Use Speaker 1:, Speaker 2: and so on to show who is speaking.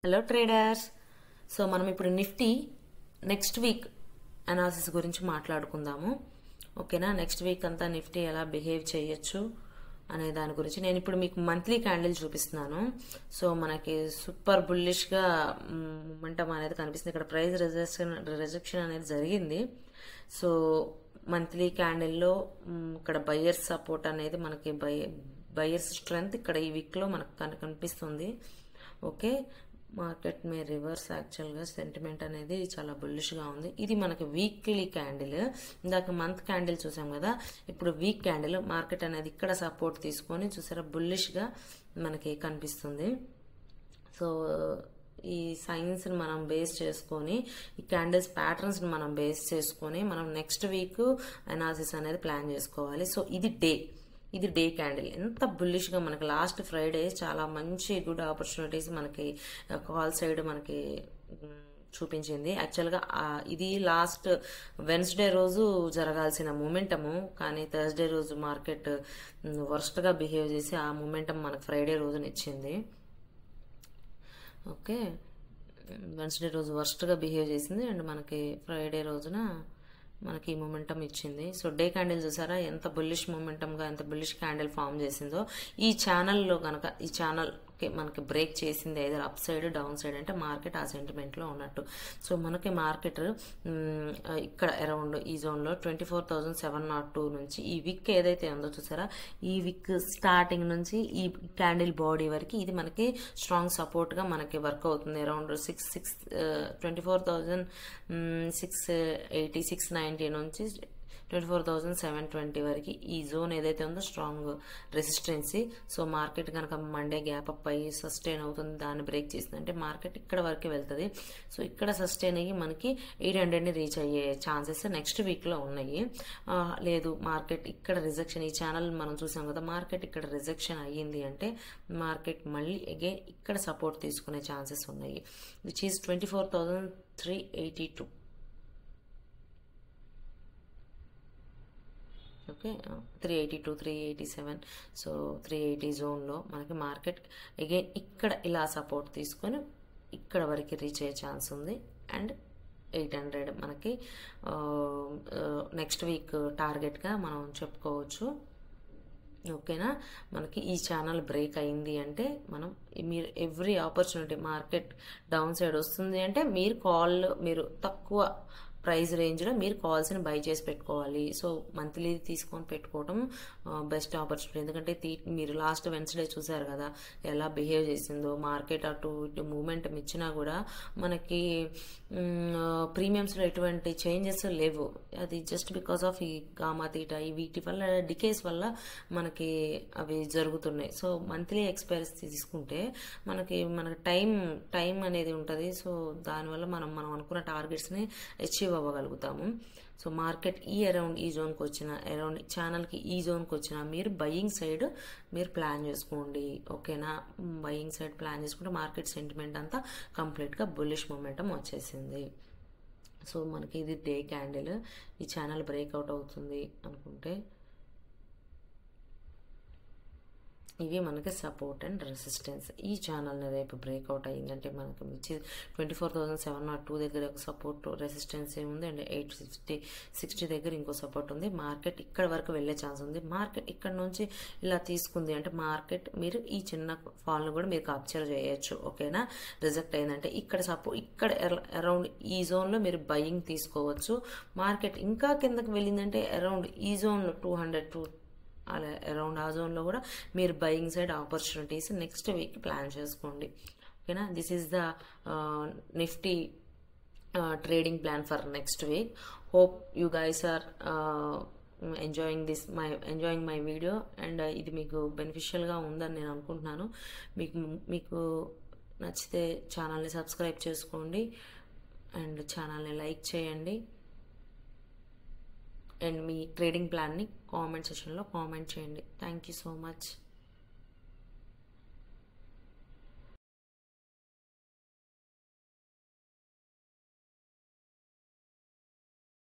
Speaker 1: Hello traders. So మనం ఇప్పుడు Nifty next week analysis గురించి మాట్లాడుకుందాము. ఓకేనా? నెక్స్ట్ వీక్ అంతా నిఫ్టీ ఎలా బిహేవ్ చేయొచ్చు అనే దాని గురించి నేను ఇప్పుడు మీకు మంత్లీ క్యాండిల్ చూపిస్తున్నాను. సో మనకి సూపర్ బుల్లిష్గా మొమెంటం అనేది కనిపిస్తుంది. ఇక్కడ ప్రైస్ రిజెక్షన్ అనేది జరిగింది. సో మంత్లీ క్యాండిల్లో ఇక్కడ బయ్యర్స్ సపోర్ట్ అనేది మనకి బయ్యర్స్ స్ట్రెంగ్త్ ఇక్కడ ఈ వీక్లో మనకు కనిపిస్తుంది. ఓకే, మార్కెట్ మే రివర్స్. యాక్చువల్గా సెంటిమెంట్ అనేది చాలా బుల్లిష్గా ఉంది. ఇది మనకి వీక్లీ క్యాండిల్. ఇందాక మంత్ క్యాండిల్ చూసాం కదా, ఇప్పుడు వీక్ క్యాండిల్. మార్కెట్ అనేది ఇక్కడ సపోర్ట్ తీసుకొని చూసారా బుల్లిష్గా మనకి కనిపిస్తుంది. సో ఈ సైన్స్ని మనం బేస్ చేసుకొని, ఈ క్యాండిల్స్ ప్యాటర్న్స్ని మనం బేస్ చేసుకొని మనం నెక్స్ట్ వీక్ అనాలిసిస్ అనేది ప్లాన్ చేసుకోవాలి. సో ఇది డే క్యాండిల్. ఎంత బుల్లిష్గా మనకి లాస్ట్ ఫ్రైడే చాలా మంచి గుడ్ ఆపర్చునిటీస్ మనకి కాల్ సైడ్ మనకి చూపించింది. యాక్చువల్గా ఇది లాస్ట్ వెన్స్డే రోజు జరగాల్సిన మూమెంటము, కానీ థర్స్డే రోజు మార్కెట్ వర్స్ట్గా బిహేవ్ చేసి ఆ మూమెంటం మనకు ఫ్రైడే రోజున ఇచ్చింది. ఓకే, వెన్స్డే రోజు వర్స్ట్గా బిహేవ్ చేసింది అండ్ మనకి ఫ్రైడే రోజున మనకి ఈ మూమెంటం ఇచ్చింది. సో డే క్యాండిల్ చూసారా ఎంత బుల్లిష్ మూమెంటంగా, ఎంత బుల్లిష్ క్యాండిల్ ఫామ్ చేసిందో. ఈ ఛానల్లో కనుక ఈ ఛానల్ మనకి బ్రేక్ చేసింది either up side down side అంటే మార్కెట్ ఆ సెంటిమెంట్లో ఉన్నట్టు. సో మనకి మార్కెట్ ఇక్కడ అరౌండ్ ఈ జోన్లో 24,702 నుంచి ఈ వీక్ ఏదైతే ఉందో చూసారా, ఈ వీక్ స్టార్టింగ్ నుంచి ఈ క్యాండిల్ బాడీ వరకు ఇది మనకి స్ట్రాంగ్ సపోర్ట్గా మనకి వర్క్ అవుతుంది. అరౌండ్ 24,680 690 నుంచి 24,720 వరకు ఈ జోన్ ఏదైతే ఉందో స్ట్రాంగ్ రెసిస్టెన్సీ. సో మార్కెట్ కనుక మండే గ్యాప్ అప్ అయ్యి సస్టైన్ అవుతుంది, దాన్ని బ్రేక్ చేసిందంటే మార్కెట్ ఇక్కడ వరకు వెళ్తుంది. సో ఇక్కడ సస్టైన్ అయ్యి మనకి 800ని రీచ్ అయ్యే ఛాన్సెస్ నెక్స్ట్ వీక్లో ఉన్నాయి. లేదు మార్కెట్ ఇక్కడ రిజెక్షన్, ఈ ఛానల్ మనం చూసాం కదా, మార్కెట్ ఇక్కడ రిజెక్షన్ అయ్యింది అంటే మార్కెట్ మళ్ళీ అగైన్ ఇక్కడ సపోర్ట్ తీసుకునే ఛాన్సెస్ ఉన్నాయి, విచ్ ఈస్ 24,382. ఓకే, 382 387. సో 380 జోన్లో మనకి మార్కెట్ అగైన్ ఇక్కడ ఇలా సపోర్ట్ తీసుకొని ఇక్కడ వరకు రీచ్ అయ్యే ఛాన్స్ ఉంది. అండ్ 800 మనకి నెక్స్ట్ వీక్ టార్గెట్గా మనం చెప్పుకోవచ్చు. ఓకేనా? మనకి ఈ ఛానల్ బ్రేక్ అయింది అంటే మనం మీరు every opportunity, market down side వస్తుంది అంటే మీరు తక్కువ ప్రైస్ రేంజ్లో మీరు కాల్స్ని బై చేసి పెట్టుకోవాలి. సో మంత్లీ తీసుకొని పెట్టుకోవడం బెస్ట్ ఆపర్చునిటీ. ఎందుకంటే మీరు లాస్ట్ వెన్స్డే చూసారు కదా ఎలా బిహేవ్ చేసిందో, మార్కెట్ అటు ఇటు మూమెంట్ ఇచ్చినా కూడా మనకి ప్రీమియమ్స్లో ఎటువంటి చేంజెస్ లేవు. అది జస్ట్ బికాస్ ఆఫ్ ఈ గామా తీటా వీటి వల్ల డికేస్ వల్ల మనకి అవి జరుగుతున్నాయి. సో మంత్లీ ఎక్స్పైరీస్ తీసుకుంటే మనకి టైం అనేది ఉంటుంది. సో దానివల్ల మనం అనుకున్న టార్గెట్స్ని అచీవ్ అవ్వగలుగుతాము. సో మార్కెట్ అరౌండ్ ఈ జోన్కి వచ్చిన, అరౌండ్ ఛానల్కి ఈ జోన్కి వచ్చిన మీరు బయ్యింగ్ సైడ్ మీరు ప్లాన్ చేసుకోండి. ఓకేనా? బయ్యింగ్ సైడ్ ప్లాన్ చేసుకుంటే మార్కెట్ సెంటిమెంట్ అంతా కంప్లీట్గా బుల్లిష్ మొమెంటం వచ్చేసింది. సో మనకి ఇది డే క్యాండిల్. ఈ ఛానల్ బ్రేక్అవుట్ అవుతుంది అనుకుంటే ఇవి మనకి సపోర్ట్ అండ్ రెసిస్టెన్స్. ఈ ఛానల్ని రేపు బ్రేక్అవుట్ అయ్యిందంటే మనకి 24,702 దగ్గర ఒక సపోర్ట్ రెసిస్టెన్స్ ఉంది అండ్ 860 దగ్గర ఇంకో సపోర్ట్ ఉంది. మార్కెట్ ఇక్కడ వరకు వెళ్ళే ఛాన్స్ ఉంది. మార్కెట్ ఇక్కడ నుంచి ఇలా తీసుకుంది అంటే మార్కెట్ మీరు ఈ చిన్న ఫాల్ని కూడా మీరు క్యాప్చర్ చేయొచ్చు. ఓకేనా? రిజెక్ట్ అయిందంటే ఇక్కడ అరౌండ్ ఈ జోన్లో మీరు బయ్యింగ్ తీసుకోవచ్చు. మార్కెట్ ఇంకా కిందకి వెళ్ళిందంటే అరౌండ్ ఈ జోన్లో 200 అలా అరౌండ్ ఆ జోన్లో కూడా మీరు buying side opportunities next week plan చేసుకోండి. ఓకేనా? This is the Nifty trading plan for next week. Hope you guys are enjoying my video and ఇది మీకు బెనిఫిషియల్గా ఉందని నేను అనుకుంటున్నాను. మీకు నచ్చితే ఛానల్ని సబ్స్క్రైబ్ చేసుకోండి అండ్ ఛానల్ని లైక్ చేయండి అండ్ మీ ట్రేడింగ్ ప్లాన్ని కామెంట్ సెక్షన్లో కామెంట్ చేయండి. Thank you so much.